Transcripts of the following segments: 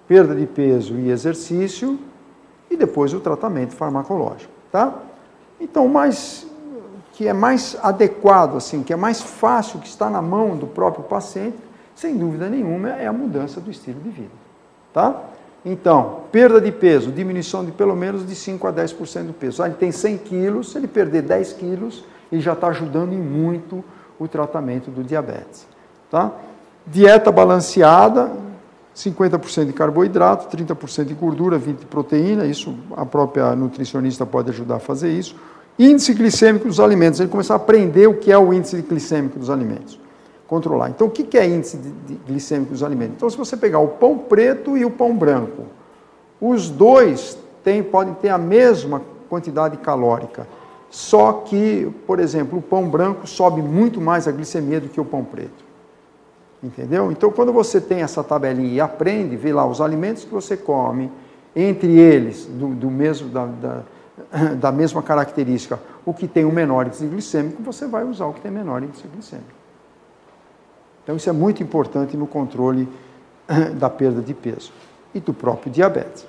perda de peso e exercício, e depois o tratamento farmacológico, tá? Então, que é mais adequado, assim, que é mais fácil, que está na mão do próprio paciente, sem dúvida nenhuma, é a mudança do estilo de vida, tá? Então, perda de peso, diminuição de pelo menos de 5 a 10% do peso. Ele tem 100 quilos, se ele perder 10 quilos, ele já está ajudando em muito o tratamento do diabetes, tá? Dieta balanceada, 50% de carboidrato, 30% de gordura, 20% de proteína, isso a própria nutricionista pode ajudar a fazer isso. Índice glicêmico dos alimentos, ele começar a aprender o que é o índice glicêmico dos alimentos. Controlar. Então, o que é índice glicêmico dos alimentos? Então, se você pegar o pão preto e o pão branco, os dois podem ter a mesma quantidade calórica, só que, por exemplo, o pão branco sobe muito mais a glicemia do que o pão preto. Entendeu? Então, quando você tem essa tabelinha e aprende, vê lá os alimentos que você come, entre eles, da mesma característica, o que tem o menor índice glicêmico, você vai usar o que tem menor índice glicêmico. Então, isso é muito importante no controle da perda de peso e do próprio diabetes.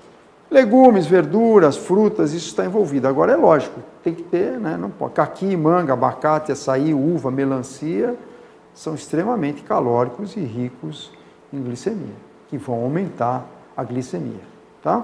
Legumes, verduras, frutas, isso está envolvido. Agora, é lógico, tem que ter, né? Não pode. Caqui, manga, abacate, açaí, uva, melancia, são extremamente calóricos e ricos em glicemia, que vão aumentar a glicemia, tá?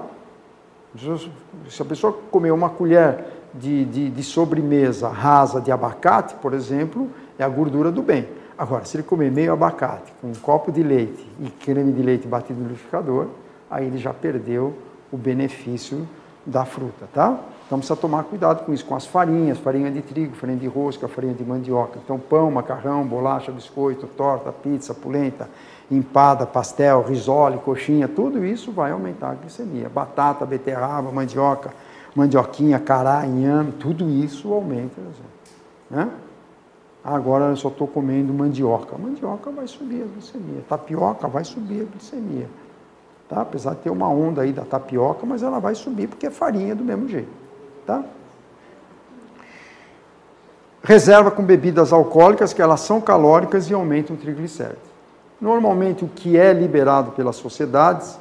Se a pessoa comer uma colher de sobremesa rasa de abacate, por exemplo, é a gordura do bem. Agora, se ele comer meio abacate com um copo de leite e creme de leite batido no liquidificador, aí ele já perdeu o benefício da fruta, tá? Então precisa tomar cuidado com isso, com as farinhas, farinha de trigo, farinha de rosca, farinha de mandioca. Então pão, macarrão, bolacha, biscoito, torta, pizza, polenta, empada, pastel, risole, coxinha, tudo isso vai aumentar a glicemia. Batata, beterraba, mandioca, mandioquinha, cará, inhame, tudo isso aumenta, né? Agora eu só estou comendo mandioca. Mandioca vai subir a glicemia. Tapioca vai subir a glicemia. Tá? Apesar de ter uma onda aí da tapioca, mas ela vai subir porque é farinha do mesmo jeito. Tá? Reserva com bebidas alcoólicas, que elas são calóricas e aumentam o triglicérides. Normalmente o que é liberado pelas sociedades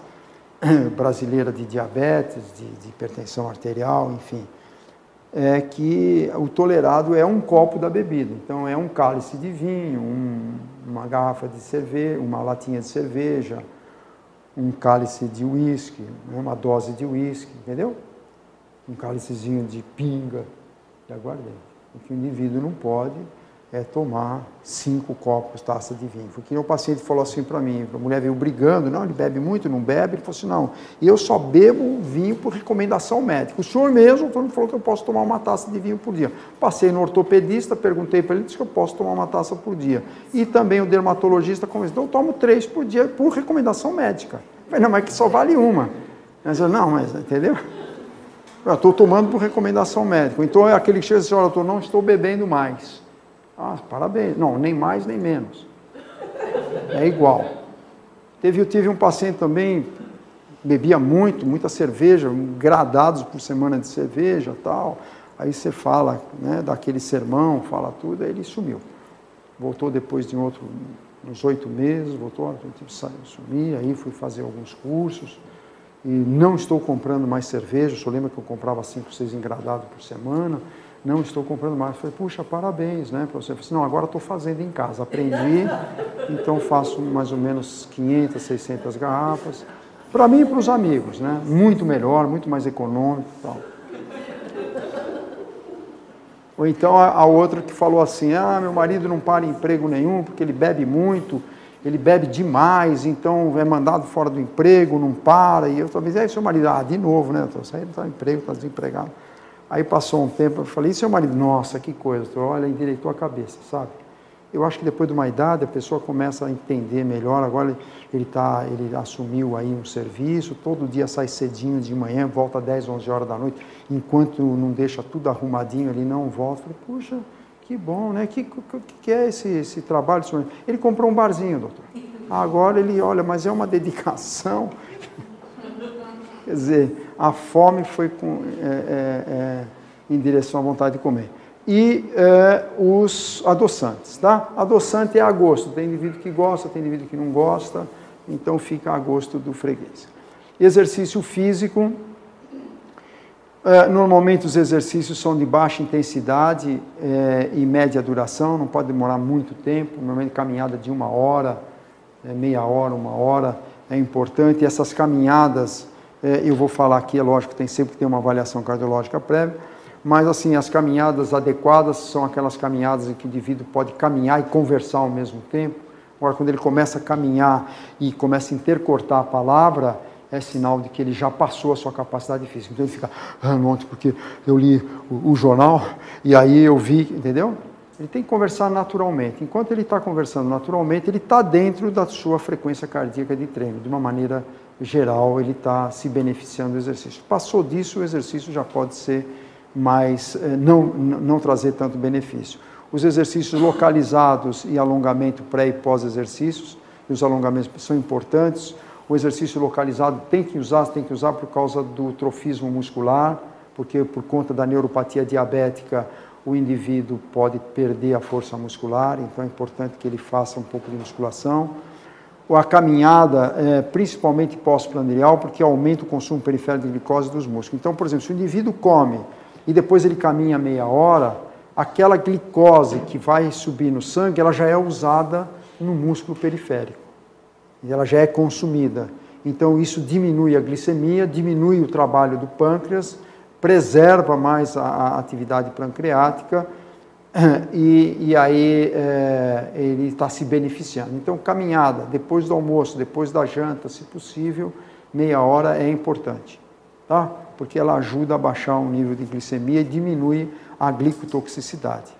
brasileira de diabetes, de hipertensão arterial, enfim, é que o tolerado é um copo da bebida. Então é um cálice de vinho, uma garrafa de cerveja, uma latinha de cerveja, um cálice de uísque, uma dose de uísque, entendeu? Um cálicezinho de pinga, de aguardente. O que o indivíduo não pode é tomar 5 copos, taça de vinho. Porque o paciente falou assim para mim, a mulher veio brigando, não, ele bebe muito, não bebe, ele falou assim, não, eu só bebo vinho por recomendação médica. O senhor mesmo falou que eu posso tomar uma taça de vinho por dia. Passei no ortopedista, perguntei para ele, disse que eu posso tomar uma taça por dia. E também o dermatologista convenceu, então eu tomo 3 por dia por recomendação médica. Eu falei, não, mas que só vale uma. Mas eu, não, mas, entendeu? Eu estou tomando por recomendação médica. Então é aquele que chega e diz, olha, eu não estou bebendo mais. Ah, parabéns. Não, nem mais nem menos. É igual. Eu tive um paciente também, bebia muita cerveja, gradados por semana de cerveja e tal. Aí você fala, né, daquele sermão, fala tudo, aí ele sumiu. Voltou depois de uns 8 meses, voltou, sumir, aí fui fazer alguns cursos. E não estou comprando mais cerveja, só lembro que eu comprava 5, 6 engradados por semana. Não estou comprando mais. Eu falei, puxa, parabéns, né, para você. Eu falei assim, não, agora estou fazendo em casa. Aprendi, então faço mais ou menos 500, 600 garrafas. Para mim e para os amigos, né? Muito melhor, muito mais econômico e tal. Ou então a outra que falou assim, ah, meu marido não para em emprego nenhum porque ele bebe muito, ele bebe demais, então é mandado fora do emprego, não para. E eu talvez, seu marido, de novo, né? Estou saindo do emprego, está desempregado. Aí passou um tempo, eu falei, e seu marido? Nossa, que coisa, olha, endireitou a cabeça, sabe? Eu acho que depois de uma idade a pessoa começa a entender melhor, agora ele assumiu aí um serviço, todo dia sai cedinho de manhã, volta às 10, 11 horas da noite, enquanto não deixa tudo arrumadinho, ele não volta. Eu falei, puxa, que bom, né? Que é esse trabalho? Ele comprou um barzinho, doutor. Agora ele, olha, mas é uma dedicação. Quer dizer, a fome foi em direção à vontade de comer. E os adoçantes, tá? Adoçante é a gosto. Tem indivíduo que gosta, tem indivíduo que não gosta, então fica a gosto do freguês. Exercício físico. Normalmente os exercícios são de baixa intensidade e média duração, não pode demorar muito tempo, normalmente caminhada de 1 hora, meia hora, 1 hora, é importante. E essas caminhadas, eu vou falar aqui, é lógico, tem sempre que ter uma avaliação cardiológica prévia, mas assim, as caminhadas adequadas são aquelas caminhadas em que o indivíduo pode caminhar e conversar ao mesmo tempo. Agora, quando ele começa a caminhar e começa a intercortar a palavra, é sinal de que ele já passou a sua capacidade física. Então ele fica, ontem porque eu li o jornal e aí eu vi, entendeu? Ele tem que conversar naturalmente. Enquanto ele está conversando naturalmente, ele está dentro da sua frequência cardíaca de treino. De uma maneira geral, ele está se beneficiando do exercício. Passou disso, o exercício já pode ser mais, não trazer tanto benefício. Os exercícios localizados e alongamento pré e pós-exercícios, e os alongamentos são importantes. O exercício localizado tem que usar por causa do trofismo muscular, porque por conta da neuropatia diabética o indivíduo pode perder a força muscular, então é importante que ele faça um pouco de musculação. A caminhada, principalmente pós-prandial, porque aumenta o consumo periférico de glicose dos músculos. Então, por exemplo, se o indivíduo come e depois ele caminha meia hora, aquela glicose que vai subir no sangue, ela já é usada no músculo periférico. E ela já é consumida. Então, isso diminui a glicemia, diminui o trabalho do pâncreas, preserva mais a atividade pancreática e aí ele está se beneficiando. Então, caminhada, depois do almoço, depois da janta, se possível, meia hora é importante, tá? Porque ela ajuda a baixar o nível de glicemia e diminui a glicotoxicidade.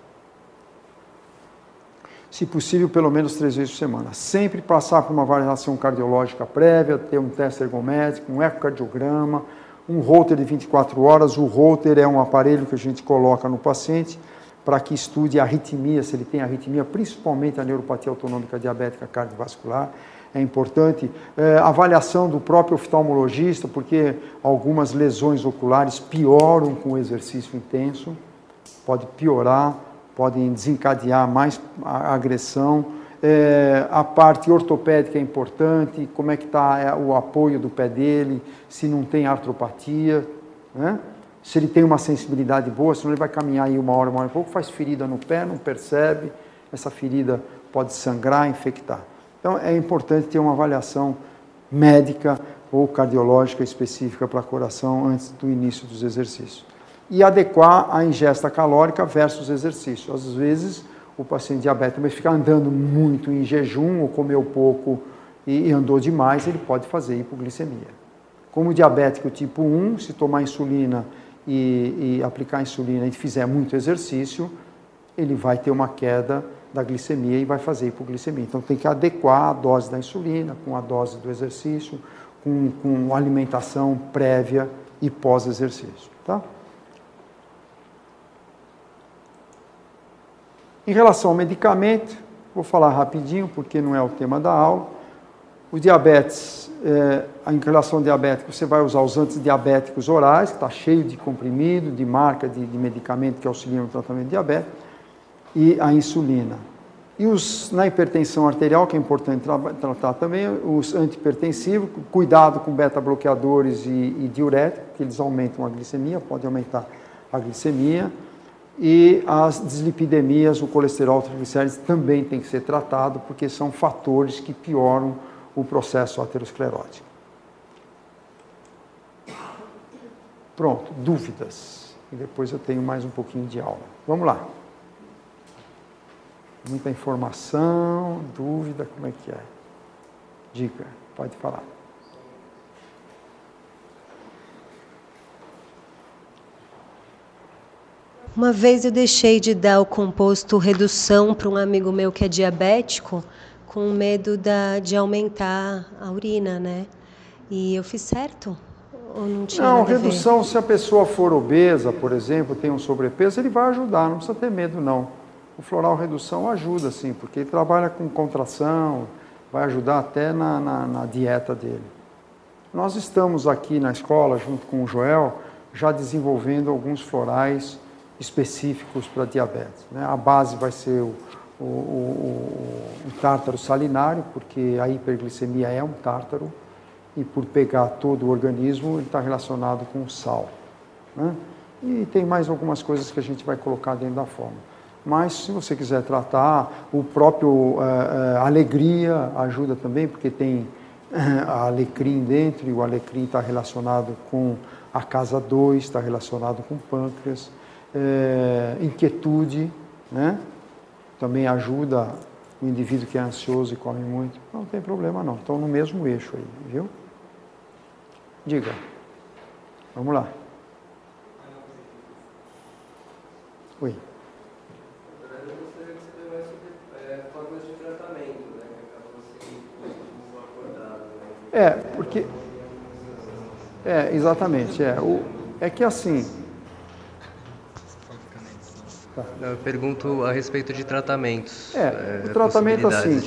Se possível, pelo menos 3 vezes por semana. Sempre passar por uma avaliação cardiológica prévia, ter um teste ergométrico, um ecocardiograma, um Holter de 24 horas. O Holter é um aparelho que a gente coloca no paciente para que estude a arritmia, se ele tem arritmia, principalmente a neuropatia autonômica diabética cardiovascular. É importante. Avaliação do próprio oftalmologista, porque algumas lesões oculares pioram com o exercício intenso, pode piorar, podem desencadear mais agressão. A parte ortopédica é importante, como é que está o apoio do pé dele, se não tem artropatia, né? Se ele tem uma sensibilidade boa, senão ele vai caminhar aí 1 hora e pouco, faz ferida no pé, não percebe, essa ferida pode sangrar, infectar. Então é importante ter uma avaliação médica ou cardiológica específica para coração antes do início dos exercícios. E adequar a ingesta calórica versus exercício. Às vezes, o paciente diabético vai ficar andando muito em jejum, ou comeu pouco e andou demais, ele pode fazer hipoglicemia. Como diabético tipo 1, se tomar insulina e aplicar insulina e fizer muito exercício, ele vai ter uma queda da glicemia e vai fazer hipoglicemia. Então, tem que adequar a dose da insulina com a dose do exercício, com alimentação prévia e pós-exercício, tá? Em relação ao medicamento, vou falar rapidinho, porque não é o tema da aula. O diabetes, em relação ao diabético, você vai usar os antidiabéticos orais, que está cheio de comprimido, de marca de medicamento que auxiliam no tratamento de diabetes, e a insulina. E na hipertensão arterial, que é importante tratar também, os antihipertensivos, cuidado com beta-bloqueadores e diuréticos, que eles aumentam a glicemia, podem aumentar a glicemia. E as dislipidemias, o colesterol, triglicérides também tem que ser tratado, porque são fatores que pioram o processo aterosclerótico. Pronto, dúvidas. E depois eu tenho mais um pouquinho de aula. Vamos lá. Muita informação, dúvida, como é que é? Dica, pode falar. Uma vez eu deixei de dar o composto redução para um amigo meu que é diabético, com medo de aumentar a urina, né? E eu fiz certo? Ou não tinha nada a ver? Redução, se a pessoa for obesa, por exemplo, tem um sobrepeso, ele vai ajudar, não precisa ter medo, não. O floral redução ajuda, sim, porque ele trabalha com contração, vai ajudar até na dieta dele. Nós estamos aqui na escola, junto com o Joel, já desenvolvendo alguns florais específicos para diabetes, né? A base vai ser o tártaro salinário, porque a hiperglicemia é um tártaro, e por pegar todo o organismo, ele está relacionado com o sal, né? E tem mais algumas coisas que a gente vai colocar dentro da fórmula. Mas, se você quiser tratar, o próprio alegria ajuda também, porque tem alecrim dentro, e o alecrim está relacionado com a casa 2, está relacionado com o pâncreas. Inquietude, né? Também ajuda o indivíduo que é ansioso e come muito. Não tem problema não, estão no mesmo eixo aí, viu? Diga. Vamos lá. Oi. Eu gostaria de saber mais sobre formas de tratamento, né? Que acabou sendo abordado, né? Porque... exatamente. É que assim... Tá. Eu pergunto a respeito de tratamentos. O tratamento assim,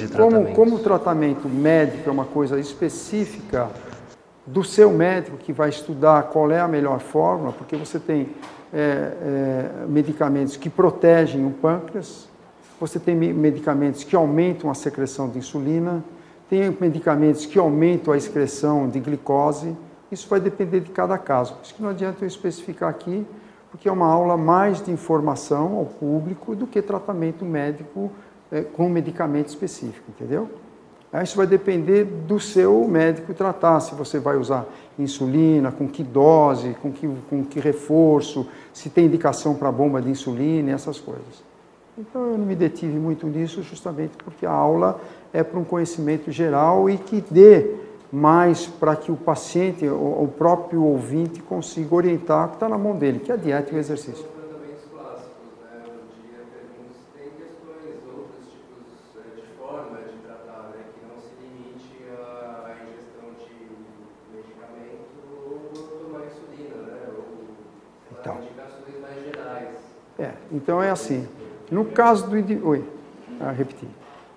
como o tratamento médico é uma coisa específica do seu médico que vai estudar qual é a melhor fórmula, porque você tem medicamentos que protegem o pâncreas, você tem medicamentos que aumentam a secreção de insulina, tem medicamentos que aumentam a excreção de glicose, isso vai depender de cada caso. Por isso que não adianta eu especificar aqui, porque é uma aula mais de informação ao público do que tratamento médico com medicamento específico, entendeu? Isso vai depender do seu médico tratar, se você vai usar insulina, com que dose, com que reforço, se tem indicação para bomba de insulina, essas coisas. Então eu não me detive muito nisso, justamente porque a aula é para um conhecimento geral e que dê mais para que o paciente, o próprio ouvinte, consiga orientar o que está na mão dele, que é a dieta e o exercício. Tratamentos clássicos, né? Eu diria, pergunto se tem questões, outros tipos de forma de tratar, né? Que não se limite à ingestão de medicamento ou tomar insulina, né? Ou indicações mais gerais. Então é assim, no caso do indivíduo... Oi, repetir.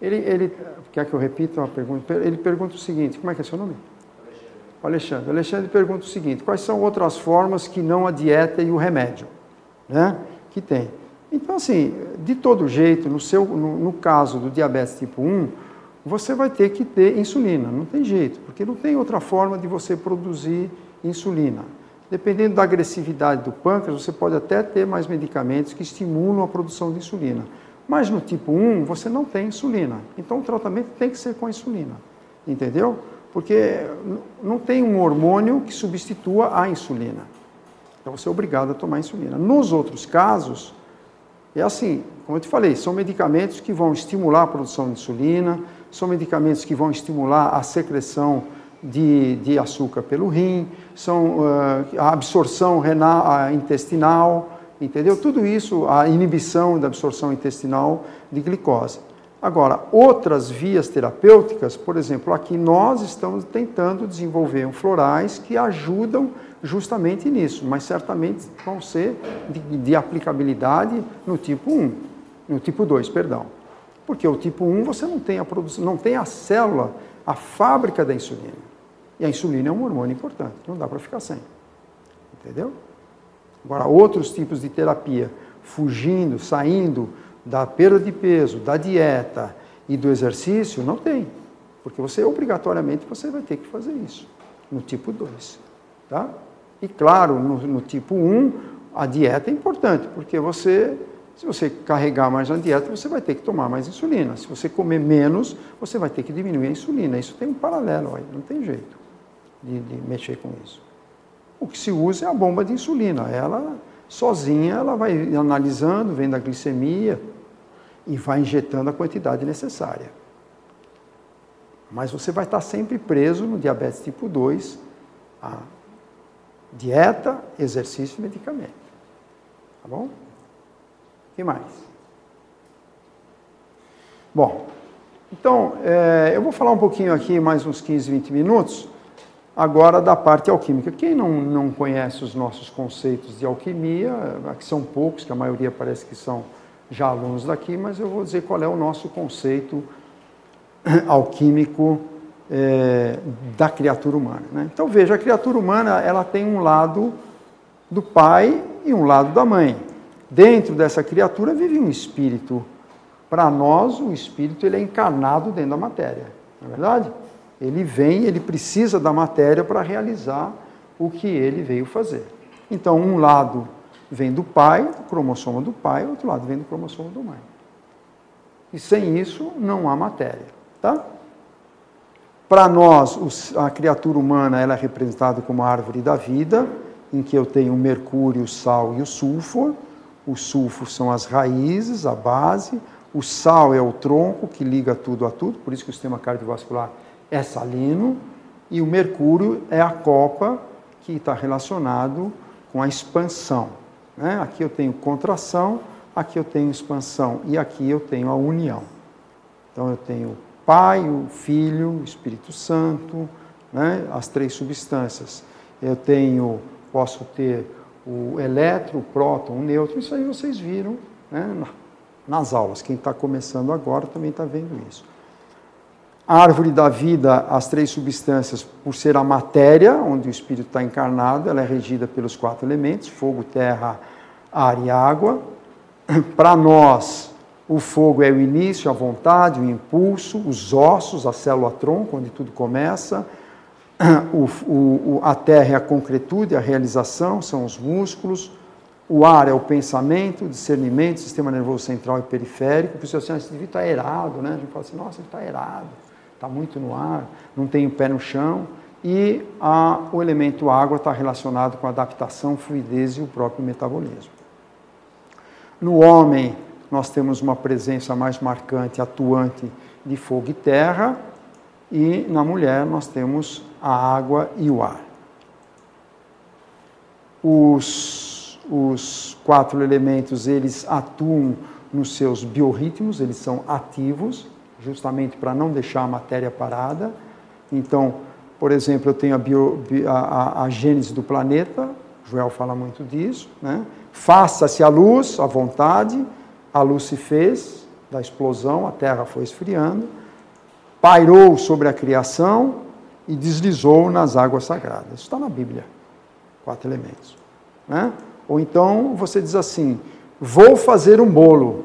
Ele quer que eu repita uma pergunta? Ele pergunta o seguinte, como é que é seu nome? Alexandre. Alexandre pergunta o seguinte, quais são outras formas que não a dieta e o remédio, né? Que tem. Então, assim, de todo jeito, no caso do diabetes tipo 1, você vai ter que ter insulina, não tem jeito, porque não tem outra forma de você produzir insulina. Dependendo da agressividade do pâncreas, você pode até ter mais medicamentos que estimulam a produção de insulina. Mas no tipo 1, você não tem insulina. Então, o tratamento tem que ser com a insulina. Entendeu? Porque não tem um hormônio que substitua a insulina. Então, você é obrigado a tomar insulina. Nos outros casos, é assim, como eu te falei, são medicamentos que vão estimular a produção de insulina, são medicamentos que vão estimular a secreção de açúcar pelo rim, são a absorção renal, intestinal, entendeu? Tudo isso, a inibição da absorção intestinal de glicose. Agora, outras vias terapêuticas, por exemplo, aqui nós estamos tentando desenvolver florais que ajudam justamente nisso, mas certamente vão ser de aplicabilidade no tipo 1, no tipo 2, perdão. Porque o tipo 1 você não tem a produção, não tem a célula, a fábrica da insulina. E a insulina é um hormônio importante, não dá para ficar sem. Entendeu? Agora, outros tipos de terapia, fugindo, saindo da perda de peso, da dieta e do exercício, não tem. Porque você, obrigatoriamente, você vai ter que fazer isso, no tipo 2. Tá? E, claro, no tipo 1, a dieta é importante, porque se você carregar mais na dieta, você vai ter que tomar mais insulina. Se você comer menos, você vai ter que diminuir a insulina. Isso tem um paralelo aí, não tem jeito de mexer com isso. O que se usa é a bomba de insulina. Ela, sozinha, ela vai analisando, vendo a glicemia e vai injetando a quantidade necessária. Mas você vai estar sempre preso no diabetes tipo 2, a dieta, exercício e medicamento. Tá bom? O que mais? Bom, então, eu vou falar um pouquinho aqui, mais uns 15, 20 minutos, agora da parte alquímica. Quem não conhece os nossos conceitos de alquimia, que são poucos, que a maioria parece que são já alunos daqui, mas eu vou dizer qual é o nosso conceito alquímico da criatura humana, né? Então veja, a criatura humana ela tem um lado do pai e um lado da mãe. Dentro dessa criatura vive um espírito. Para nós, o espírito ele é encarnado dentro da matéria, não é verdade? Ele vem, ele precisa da matéria para realizar o que ele veio fazer. Então, um lado vem do pai, o cromossomo do pai, o outro lado vem do cromossomo da mãe. E sem isso, não há matéria. Tá? Para nós, a criatura humana ela é representada como a árvore da vida, em que eu tenho o mercúrio, o sal e o sulfur. O sulfur são as raízes, a base. O sal é o tronco que liga tudo a tudo, por isso que o sistema cardiovascular é salino. E o mercúrio é a copa que está relacionado com a expansão. Né? Aqui eu tenho contração, aqui eu tenho expansão e aqui eu tenho a união. Então eu tenho Pai, o Filho, o Espírito Santo, né? As três substâncias. Posso ter o elétron, o próton, o nêutron, isso aí vocês viram, né? Nas aulas. Quem está começando agora também está vendo isso. A árvore da vida, as três substâncias, por ser a matéria, onde o Espírito está encarnado, ela é regida pelos 4 elementos, fogo, terra, ar e água. Para nós, o fogo é o início, a vontade, o impulso, os ossos, a célula-tronco, onde tudo começa. A terra é a concretude, a realização, são os músculos. O ar é o pensamento, o discernimento, sistema nervoso central e periférico. Por isso, assim, esse indivíduo está aerado, né? A gente fala assim, nossa, ele está aerado, está muito no ar, não tem o pé no chão. E o elemento água está relacionado com a adaptação, fluidez e o próprio metabolismo. No homem, nós temos uma presença mais marcante, atuante de fogo e terra, e na mulher nós temos a água e o ar. Os 4 elementos, eles atuam nos seus biorritmos, eles são ativos, justamente para não deixar a matéria parada. Então, por exemplo, eu tenho a gênese do planeta, Joel fala muito disso, né? Faça-se a luz, a vontade, a luz se fez, da explosão, a terra foi esfriando, pairou sobre a criação e deslizou nas águas sagradas. Isso está na Bíblia, 4 elementos. Né? Ou então você diz assim, vou fazer um bolo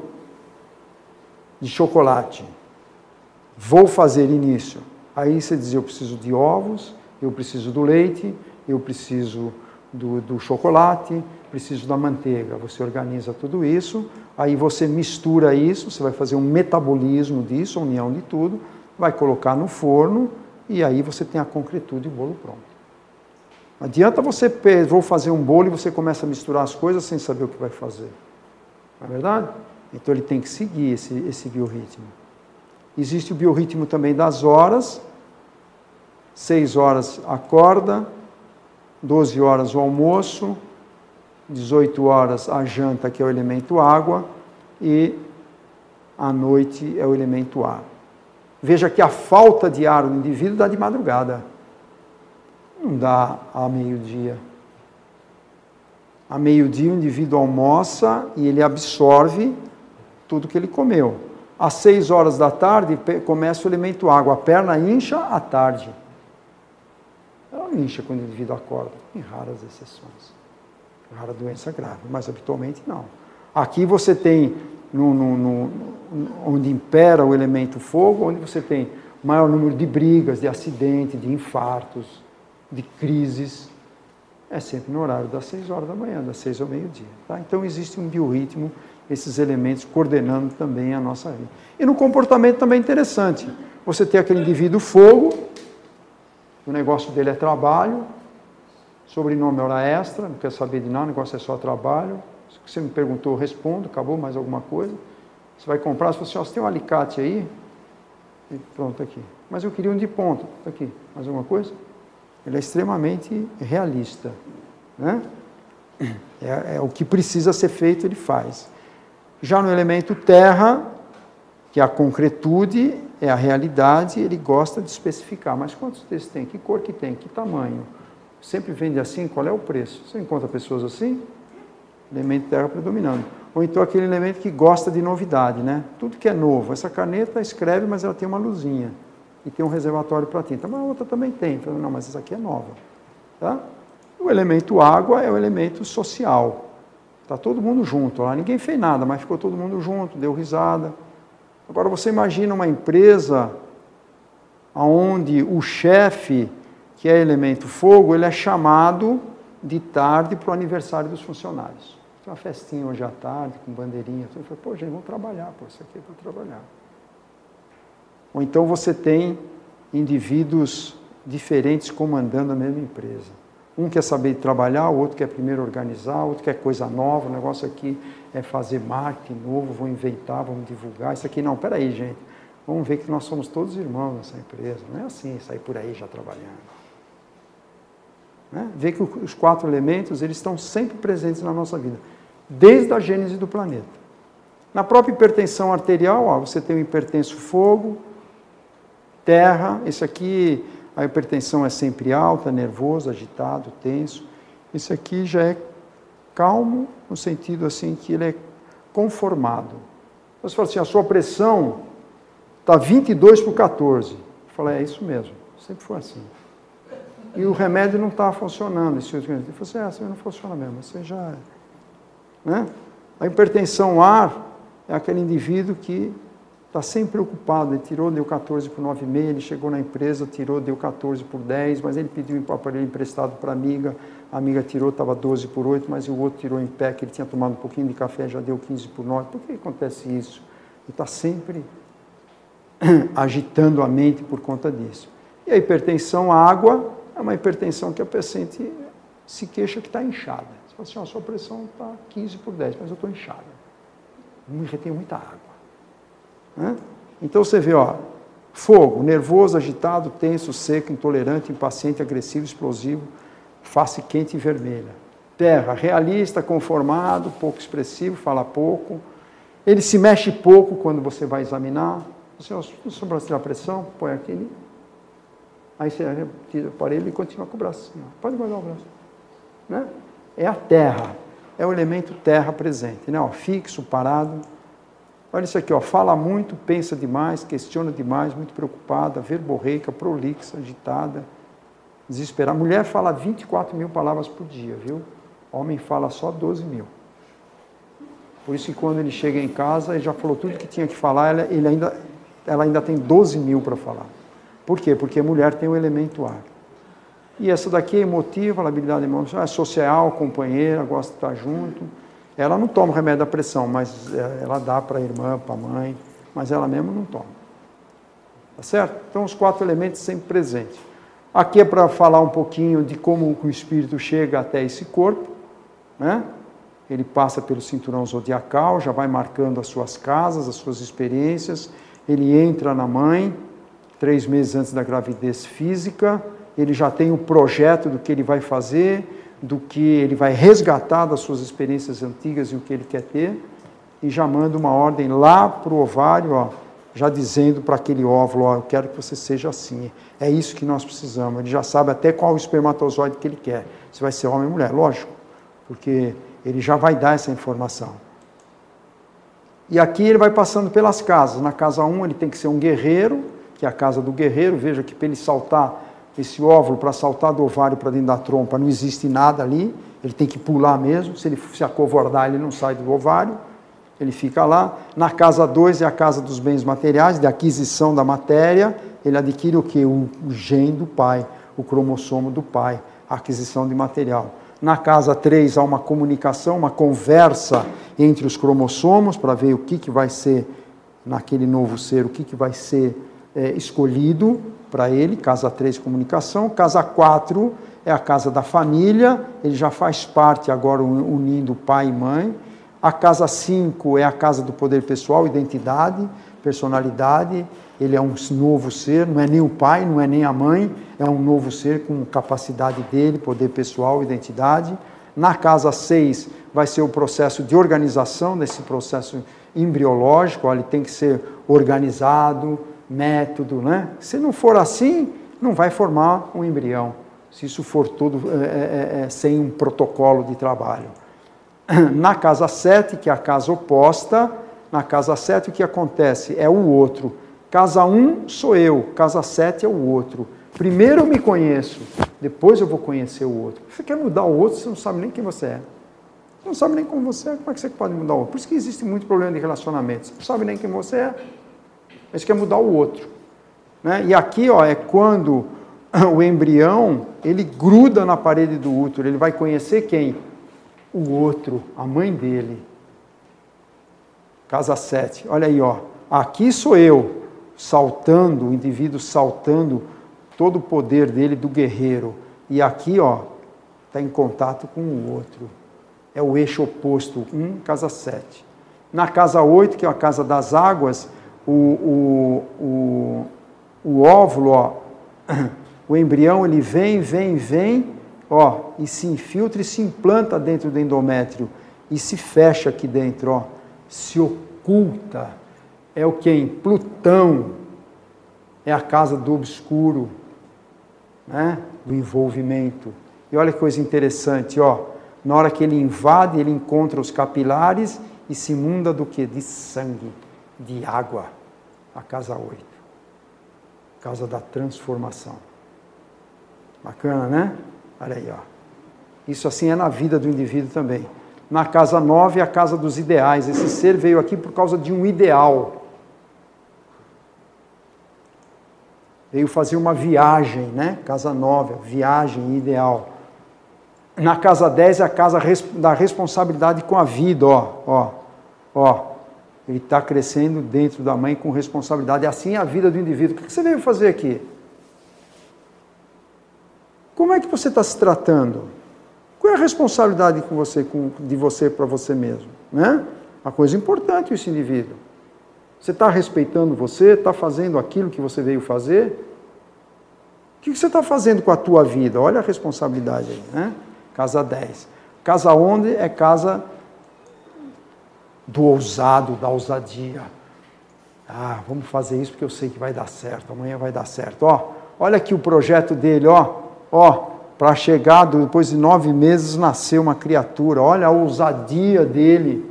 de chocolate, vou fazer início. Aí você diz, eu preciso de ovos, eu preciso do leite, eu preciso do chocolate, preciso da manteiga. Você organiza tudo isso, aí você mistura isso, você vai fazer um metabolismo disso, a união de tudo, vai colocar no forno e aí você tem a concretude e o bolo pronto. Não adianta você, vou fazer um bolo e você começa a misturar as coisas sem saber o que vai fazer. Não é verdade? Então ele tem que seguir esse biorritmo. Existe o biorritmo também das horas. 6 horas acorda, 12 horas o almoço, 18 horas a janta, que é o elemento água, e à noite é o elemento ar. Veja que a falta de ar no indivíduo dá de madrugada. Não dá a meio-dia. A meio-dia o indivíduo almoça e ele absorve tudo que ele comeu. Às 6 horas da tarde começa o elemento água. A perna incha à tarde. Ela não incha quando o indivíduo acorda, em raras exceções. Rara doença grave, mas habitualmente não. Aqui você tem, onde impera o elemento fogo, onde você tem maior número de brigas, de acidentes, de infartos, de crises, é sempre no horário das 6 horas da manhã, das 6 ao meio-dia. Tá? Então existe um biorritmo, esses elementos coordenando também a nossa vida. E no comportamento também é interessante. Você tem aquele indivíduo fogo, o negócio dele é trabalho, sobrenome hora extra, não quer saber de nada, o negócio é só trabalho. Se você me perguntou, eu respondo, acabou mais alguma coisa. Você vai comprar, você fala assim, ó, você tem um alicate aí? E pronto, aqui. Mas eu queria um de ponta, aqui. Mais alguma coisa? Ele é extremamente realista. Né? É o que precisa ser feito, ele faz. Já no elemento terra, que é a concretude, é a realidade, ele gosta de especificar. Mas quantos desses tem? Que cor que tem? Que tamanho? Sempre vende assim, qual é o preço? Você encontra pessoas assim? Elemento terra predominando. Ou então aquele elemento que gosta de novidade, né? Tudo que é novo. Essa caneta escreve, mas ela tem uma luzinha. E tem um reservatório para tinta. Mas a outra também tem. Não, mas essa aqui é nova. Tá? O elemento água é o elemento social. Está todo mundo junto lá. Ninguém fez nada, mas ficou todo mundo junto, deu risada. Agora você imagina uma empresa onde o chefe, que é elemento fogo, ele é chamado de tarde para o aniversário dos funcionários. Tem uma festinha hoje à tarde, com bandeirinha. Ele fala, pô, gente, vamos trabalhar, pô, isso aqui é para trabalhar. Ou então você tem indivíduos diferentes comandando a mesma empresa. Um quer saber trabalhar, o outro quer primeiro organizar, o outro quer coisa nova, o negócio aqui é fazer marketing novo, vou inventar, vamos divulgar. Isso aqui não, peraí, gente, vamos ver que nós somos todos irmãos nessa empresa. Não é assim, sair por aí já trabalhando. Né? Vê que os 4 elementos, eles estão sempre presentes na nossa vida, desde a gênese do planeta. Na própria hipertensão arterial, ó, você tem o hipertenso fogo, terra, esse aqui, a hipertensão é sempre alta, nervoso, agitado, tenso. Esse aqui já é calmo, no sentido assim que ele é conformado. Você fala assim, a sua pressão está 22 por 14. Eu falei, é isso mesmo, sempre foi assim. E o remédio não está funcionando. Ele falou assim, você não funciona mesmo, você já é. Né? A hipertensão ar é aquele indivíduo que está sempre preocupado, ele tirou, deu 14 por 9,5, ele chegou na empresa, tirou, deu 14 por 10, mas ele pediu o aparelho emprestado para a amiga tirou, estava 12 por 8, mas o outro tirou em pé, que ele tinha tomado um pouquinho de café, já deu 15 por 9. Por que acontece isso? Ele está sempre agitando a mente por conta disso. E a hipertensão à água é uma hipertensão que a paciente se queixa que está inchada. Você fala assim, a sua pressão está 15 por 10, mas eu estou inchada. Eu retenho muita água. Né? Então você vê, ó, fogo, nervoso, agitado, tenso, seco, intolerante, impaciente, agressivo, explosivo, face quente e vermelha. Terra, realista, conformado, pouco expressivo, fala pouco. Ele se mexe pouco quando você vai examinar. Você, ó, sobre a pressão, põe aquele. Aí você tira o aparelho e continua com o braço. Não, pode guardar o braço. Né? É a terra, é o elemento terra presente. Né? Ó, fixo, parado. Olha isso aqui, ó, fala muito, pensa demais, questiona demais, muito preocupada, verborreica, prolixa, agitada, desesperada. Mulher fala 24 mil palavras por dia, viu? Homem fala só 12 mil. Por isso que quando ele chega em casa, ele já falou tudo que tinha que falar, ela ainda tem 12 mil para falar. Por quê? Porque a mulher tem o elemento ar. E essa daqui é emotiva, a habilidade emocional, é social, companheira, gosta de estar junto. Ela não toma remédio da pressão, mas ela dá para a irmã, para a mãe, mas ela mesma não toma. Tá certo? Então, os 4 elementos sempre presentes. Aqui é para falar um pouquinho de como o espírito chega até esse corpo, né? Ele passa pelo cinturão zodiacal, já vai marcando as suas casas, as suas experiências. Ele entra na mãe, 3 meses antes da gravidez física, ele já tem o projeto do que ele vai fazer, do que ele vai resgatar das suas experiências antigas e o que ele quer ter, e já manda uma ordem lá para o ovário, ó, já dizendo para aquele óvulo, ó, eu quero que você seja assim, é isso que nós precisamos. Ele já sabe até qual o espermatozoide que ele quer, se vai ser homem ou mulher, lógico, porque ele já vai dar essa informação. E aqui ele vai passando pelas casas. Na casa 1 ele tem que ser um guerreiro, que é a casa do guerreiro. Veja que para ele saltar esse óvulo, para saltar do ovário para dentro da trompa, não existe nada ali, ele tem que pular mesmo. Se ele se acovardar, ele não sai do ovário, ele fica lá. Na casa 2 é a casa dos bens materiais, de aquisição da matéria. Ele adquire o quê? O gene do pai, o cromossomo do pai, a aquisição de material. Na casa 3 há uma comunicação, uma conversa entre os cromossomos para ver o que vai ser naquele novo ser, o que vai ser escolhido para ele. Casa 3, comunicação. Casa 4 é a casa da família, ele já faz parte agora unindo pai e mãe. A casa 5 é a casa do poder pessoal, identidade, personalidade. Ele é um novo ser, não é nem o pai, não é nem a mãe, é um novo ser com capacidade dele, poder pessoal, identidade. Na casa 6 vai ser o processo de organização desse processo embriológico, ele tem que ser organizado, método, né? Se não for assim, não vai formar um embrião, se isso for tudo sem um protocolo de trabalho. Na casa 7, que é a casa oposta, na casa 7 o que acontece? É o outro. Casa 1 sou eu, casa 7 é o outro. Primeiro eu me conheço, depois eu vou conhecer o outro. Você quer mudar o outro, você não sabe nem quem você é. Você não sabe nem como você é, como é que você pode mudar o outro? Por isso que existe muito problema de relacionamento. Você não sabe nem quem você é, mas quer mudar o outro. né? E aqui, ó, é quando o embrião, ele gruda na parede do útero, ele vai conhecer quem? O outro, a mãe dele. Casa 7, olha aí, ó. Aqui sou eu, saltando, o indivíduo saltando todo o poder dele do guerreiro. E aqui, ó, está em contato com o outro. É o eixo oposto, casa 7. Na casa 8, que é a casa das águas, o óvulo, ó, o embrião, ele vem, ó, e se infiltra e se implanta dentro do endométrio. E se fecha aqui dentro, ó, se oculta. É o quem? Plutão. É a casa do obscuro, né? Do envolvimento. E olha que coisa interessante, ó. Na hora que ele invade, ele encontra os capilares e se inunda do quê? De sangue, de água. A casa 8. Casa da transformação. Bacana, né? Olha aí, ó. Isso assim é na vida do indivíduo também. Na casa 9 é a casa dos ideais. Esse ser veio aqui por causa de um ideal. Veio fazer uma viagem, né? Casa 9, viagem ideal. Na casa 10 é a casa da responsabilidade com a vida, ó. Ele está crescendo dentro da mãe com responsabilidade. Assim é a vida do indivíduo. O que você veio fazer aqui? Como é que você está se tratando? Qual é a responsabilidade de você para você mesmo? Né? Uma coisa importante esse indivíduo. Você está respeitando você? Está fazendo aquilo que você veio fazer? O que você está fazendo com a tua vida? Olha a responsabilidade aí, né? Casa 10. Casa 11 é casa do ousado, da ousadia. Ah, vamos fazer isso porque eu sei que vai dar certo, amanhã vai dar certo. Ó, olha aqui o projeto dele, ó, para chegar, depois de 9 meses, nascer uma criatura. Olha a ousadia dele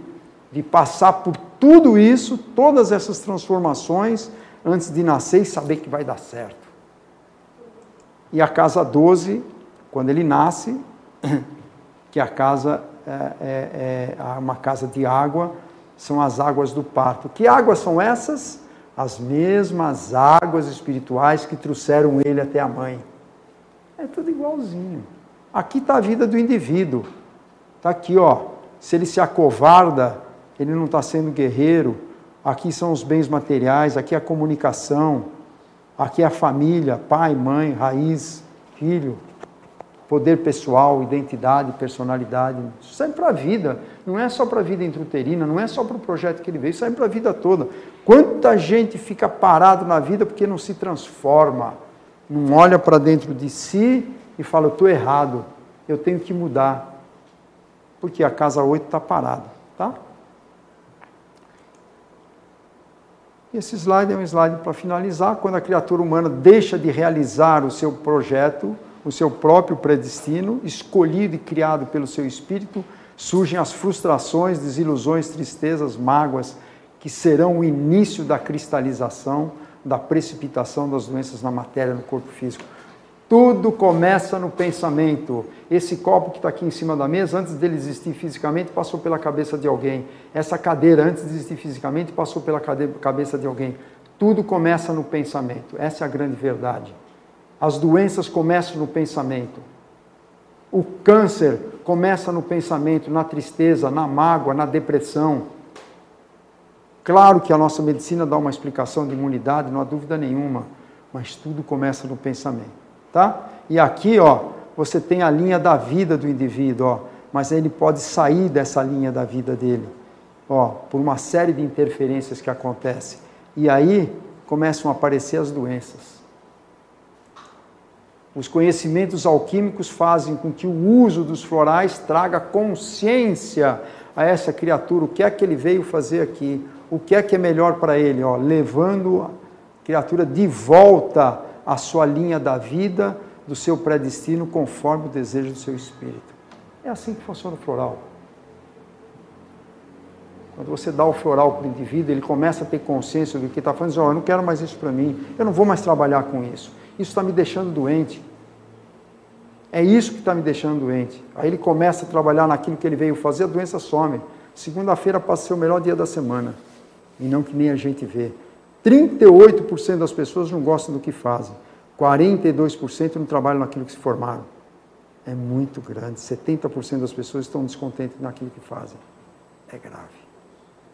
de passar por tudo isso, todas essas transformações, antes de nascer e saber que vai dar certo. E a casa 12, quando ele nasce, que a casa é uma casa de água, são as águas do parto. Que águas são essas? As mesmas águas espirituais que trouxeram ele até a mãe. É tudo igualzinho. Aqui está a vida do indivíduo. Está aqui, ó. Se ele se acovarda, ele não está sendo guerreiro. Aqui são os bens materiais, aqui é a comunicação, aqui é a família, pai, mãe, raiz, filho, poder pessoal, identidade, personalidade. Isso serve para a vida. Não é só para a vida intrauterina, não é só para o projeto que ele veio, isso serve para a vida toda. Quanta gente fica parado na vida porque não se transforma, não olha para dentro de si e fala, eu estou errado, eu tenho que mudar, porque a casa 8 está parada, tá? E esse slide é um slide para finalizar, quando a criatura humana deixa de realizar o seu projeto, o seu próprio predestino, escolhido e criado pelo seu espírito, surgem as frustrações, desilusões, tristezas, mágoas, que serão o início da cristalização, da precipitação das doenças na matéria, no corpo físico. Tudo começa no pensamento. Esse copo que está aqui em cima da mesa, antes dele existir fisicamente, passou pela cabeça de alguém. Essa cadeira, antes de existir fisicamente, passou pela cabeça de alguém. Tudo começa no pensamento. Essa é a grande verdade. As doenças começam no pensamento. O câncer começa no pensamento, na tristeza, na mágoa, na depressão. Claro que a nossa medicina dá uma explicação de imunidade, não há dúvida nenhuma, mas tudo começa no pensamento, tá? E aqui, ó, você tem a linha da vida do indivíduo, ó, mas ele pode sair dessa linha da vida dele, ó, por uma série de interferências que acontecem. E aí começam a aparecer as doenças. Os conhecimentos alquímicos fazem com que o uso dos florais traga consciência a essa criatura, o que é que ele veio fazer aqui, o que é melhor para ele, ó, levando a criatura de volta à sua linha da vida, do seu predestino, conforme o desejo do seu espírito. É assim que funciona o floral. Quando você dá o floral para o indivíduo, ele começa a ter consciência do que está fazendo, diz, ó, eu não quero mais isso para mim, eu não vou mais trabalhar com isso. Isso está me deixando doente. É isso que está me deixando doente. Aí ele começa a trabalhar naquilo que ele veio fazer, a doença some. Segunda-feira passa a ser o melhor dia da semana. E não que nem a gente vê. 38% das pessoas não gostam do que fazem. 42% não trabalham naquilo que se formaram. É muito grande. 70% das pessoas estão descontentes naquilo que fazem. É grave.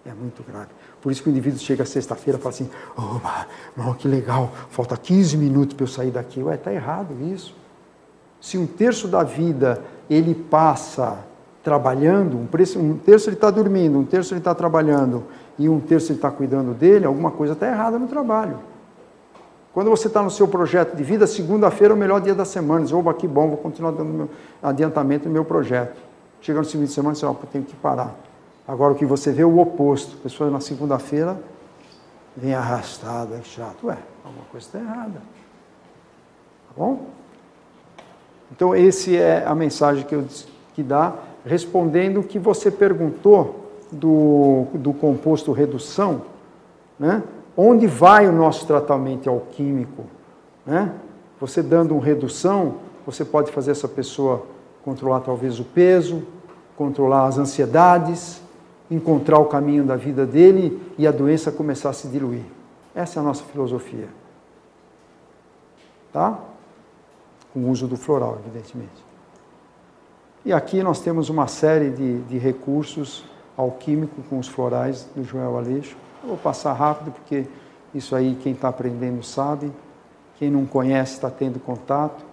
É muito grave. Por isso que o indivíduo chega sexta-feira e fala assim, oh, que legal, falta 15 minutos para eu sair daqui. Ué, está errado isso. Se 1/3 da vida ele passa trabalhando, um terço ele está dormindo, 1/3 ele está trabalhando e 1/3 ele está cuidando dele, alguma coisa está errada no trabalho. Quando você está no seu projeto de vida, segunda-feira é o melhor dia da semana. Diz, oba, que bom, vou continuar dando meu adiantamento no meu projeto. Chega no segundo de semana, você diz, tenho que parar. Agora o que você vê é o oposto. A pessoa na segunda-feira vem arrastada, é chato. Ué, alguma coisa está errada. Tá bom? Então, essa é a mensagem que dá, respondendo o que você perguntou do composto redução, né? Onde vai o nosso tratamento alquímico? Né? Você dando uma redução, você pode fazer essa pessoa controlar talvez o peso, controlar as ansiedades, encontrar o caminho da vida dele e a doença começar a se diluir. Essa é a nossa filosofia. Tá? Com o uso do floral, evidentemente. E aqui nós temos uma série de recursos alquímicos com os florais do Joel Aleixo. Eu vou passar rápido, porque isso aí quem está aprendendo sabe, quem não conhece está tendo contato.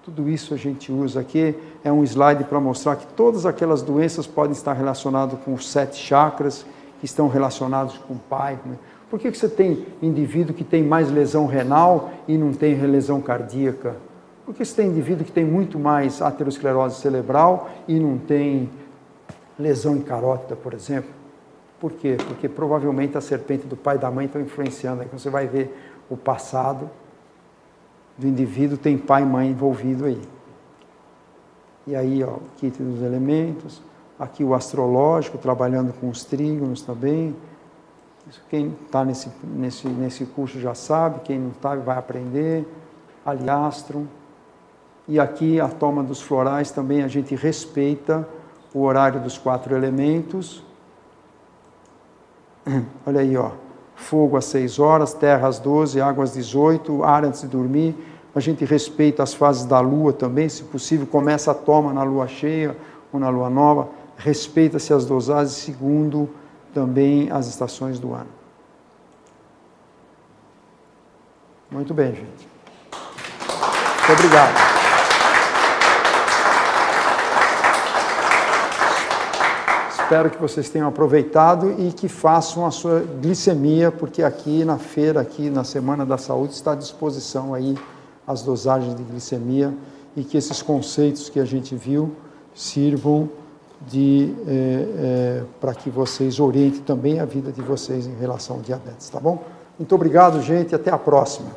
Tudo isso a gente usa aqui, é um slide para mostrar que todas aquelas doenças podem estar relacionadas com os 7 chakras, que estão relacionados com o pai. Por que você tem indivíduo que tem mais lesão renal e não tem lesão cardíaca? Por que você tem indivíduo que tem muito mais aterosclerose cerebral e não tem lesão em carótida, por exemplo? Por quê? Porque provavelmente a serpente do pai e da mãe estão influenciando. Aí você vai ver o passado do indivíduo, tem pai e mãe envolvido aí. E aí, ó, o kit dos elementos, aqui o astrológico, trabalhando com os trígonos também. Isso, quem está nesse curso já sabe, quem não está vai aprender. Aliastro. E aqui a toma dos florais também a gente respeita o horário dos 4 elementos. Olha aí, ó, fogo às 6 horas, terra às 12, água às 18, ar antes de dormir. A gente respeita as fases da lua também, se possível, começa a toma na lua cheia ou na lua nova. Respeita-se as dosagens segundo também as estações do ano. Muito bem, gente. Muito obrigado. Espero que vocês tenham aproveitado e que façam a sua glicemia, porque aqui na feira, aqui na Semana da Saúde, está à disposição aí as dosagens de glicemia e que esses conceitos que a gente viu sirvam para que vocês orientem também a vida de vocês em relação ao diabetes, tá bom? Muito obrigado, gente, até a próxima.